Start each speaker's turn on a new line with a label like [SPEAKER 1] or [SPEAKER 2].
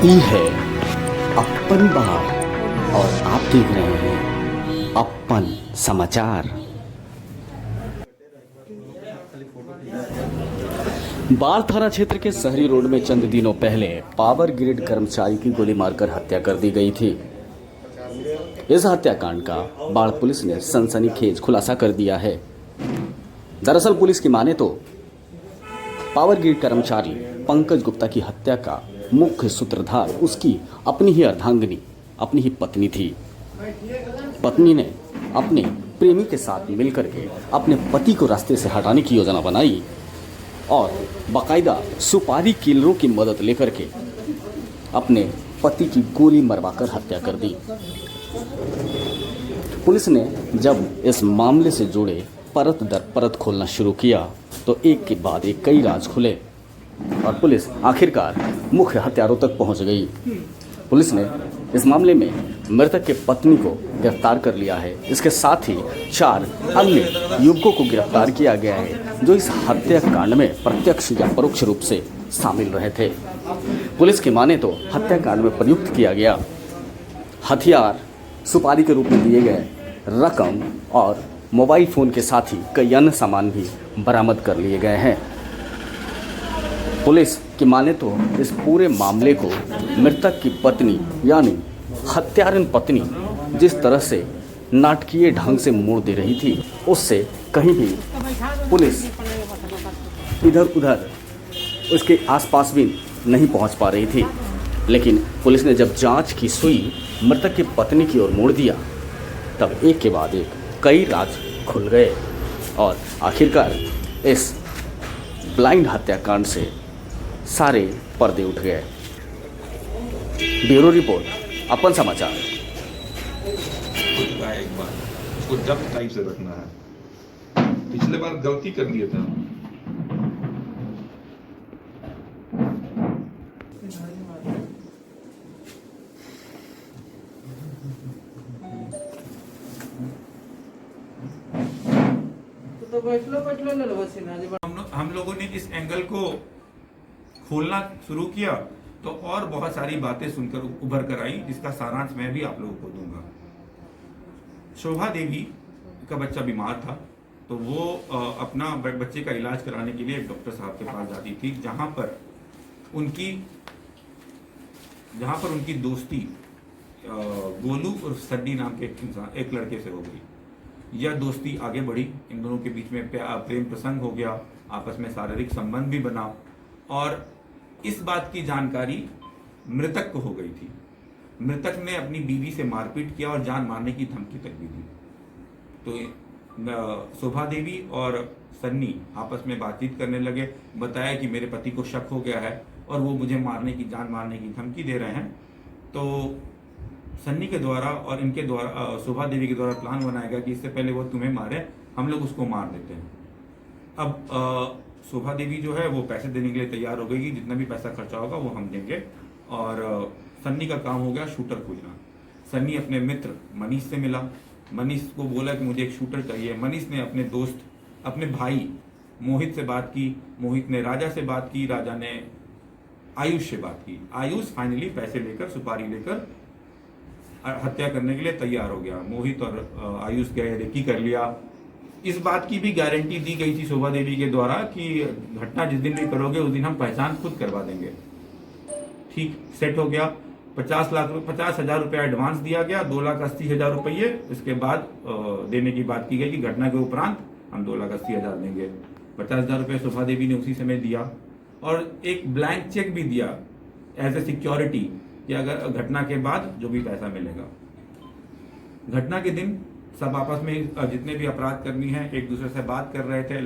[SPEAKER 1] ये है अपन बार और आप देख रहे हैं अपन समाचार। बाढ़ थाना क्षेत्र के शहरी रोड में चंद दिनों पहले पावर ग्रिड कर्मचारी की गोली मारकर हत्या कर दी गई थी। इस हत्याकांड का बाढ़ पुलिस ने सनसनीखेज खुलासा कर दिया है। दरअसल पुलिस की माने तो पावर ग्रिड कर्मचारी पंकज गुप्ता की हत्या का मुख्य सूत्रधार उसकी अपनी ही अर्धांगिनी, अपनी ही पत्नी थी। पत्नी ने अपने प्रेमी के साथ मिलकर के अपने पति को रास्ते से हटाने की योजना बनाई और बाकायदा सुपारी किलरों की मदद लेकर के अपने पति की गोली मरवाकर हत्या कर दी। पुलिस ने जब इस मामले से जुड़े परत दर परत खोलना शुरू किया तो एक के बाद एक कई राज खुले और पुलिस आखिरकार मुख्य हत्यारों तक पहुंच गई। पुलिस ने इस मामले में मृतक के पत्नी को गिरफ्तार कर लिया है। इसके साथ ही 4 अन्य युवकों को गिरफ्तार किया गया है जो इस हत्याकांड में प्रत्यक्ष या परोक्ष रूप से शामिल रहे थे। पुलिस की माने तो हत्याकांड में प्रयुक्त किया गया हथियार, सुपारी के रूप में दिए गए रकम और मोबाइल फोन के साथ ही कई अन्य सामान भी बरामद कर लिए गए हैं। पुलिस की माने तो इस पूरे मामले को मृतक की पत्नी यानी हत्यारिन पत्नी जिस तरह से नाटकीय ढंग से मोड़ दे रही थी, उससे कहीं भी पुलिस इधर उधर उसके आसपास भी नहीं पहुंच पा रही थी। लेकिन पुलिस ने जब जांच की सुई मृतक की पत्नी की ओर मोड़ दिया तब एक के बाद एक कई राज खुल गए और आखिरकार इस ब्लाइंड हत्याकांड से सारे पर्दे उठ गए। ब्यूरो रिपोर्ट अपन समाचार।
[SPEAKER 2] एक बार उसको जब टाइप से रखना है। पिछले बार गलती कर लिए थे।
[SPEAKER 3] हम लोगों ने इस एंगल को खोलना शुरू किया तो और बहुत सारी बातें सुनकर उभर कर आई, जिसका सारांश मैं भी आप लोगों को दूंगा। शोभा देवी का बच्चा बीमार था तो वो अपना बच्चे का इलाज कराने के लिए एक डॉक्टर साहब के पास जाती थी, जहां पर उनकी दोस्ती गोलू और सड्डी नाम के एक लड़के से हो गई। यह दोस्ती आगे बढ़ी, इन दोनों के बीच में प्रेम प्रसंग हो गया, आपस में शारीरिक संबंध भी बना और इस बात की जानकारी मृतक को हो गई थी। मृतक ने अपनी बीवी से मारपीट किया और जान मारने की धमकी तक भी दी। तो शोभा देवी और सन्नी आपस में बातचीत करने लगे, बताया कि मेरे पति को शक हो गया है और वो मुझे जान मारने की धमकी दे रहे हैं। तो सन्नी के द्वारा और इनके द्वारा शोभा देवी के द्वारा प्लान बनाया गया कि इससे पहले वो तुम्हें मारे, हम लोग उसको मार देते हैं। अब शोभा देवी जो है वो पैसे देने के लिए तैयार हो गई कि जितना भी पैसा खर्चा होगा वो हम देंगे और सन्नी का काम हो गया शूटर खोजना। सन्नी अपने मित्र मनीष से मिला, मनीष को बोला कि मुझे एक शूटर चाहिए। मनीष ने अपने दोस्त, अपने भाई मोहित से बात की, मोहित ने राजा से बात की, राजा ने आयुष से बात की। आयुष फाइनली पैसे लेकर, सुपारी लेकर हत्या करने के लिए तैयार हो गया। मोहित और आयुष गए, रेकी कर लिया। इस बात की भी गारंटी दी गई थी शोभा देवी के द्वारा कि घटना जिस दिन भी करोगे उस दिन हम पहचान खुद करवा देंगे। ठीक सेट हो गया। 50,000 रुपया एडवांस दिया गया, 2,80,000 रुपये इसके बाद देने की बात की गई कि घटना के उपरांत हम 2,80,000 देंगे। 50,000 रुपये शोभा देवी ने उसी समय दिया और एक ब्लैंक चेक भी दिया एज ए सिक्योरिटी कि अगर घटना के बाद जो भी पैसा मिलेगा। घटना के दिन सब आपस में जितने भी अपराध कर्मी हैं एक दूसरे से बात कर रहे थे।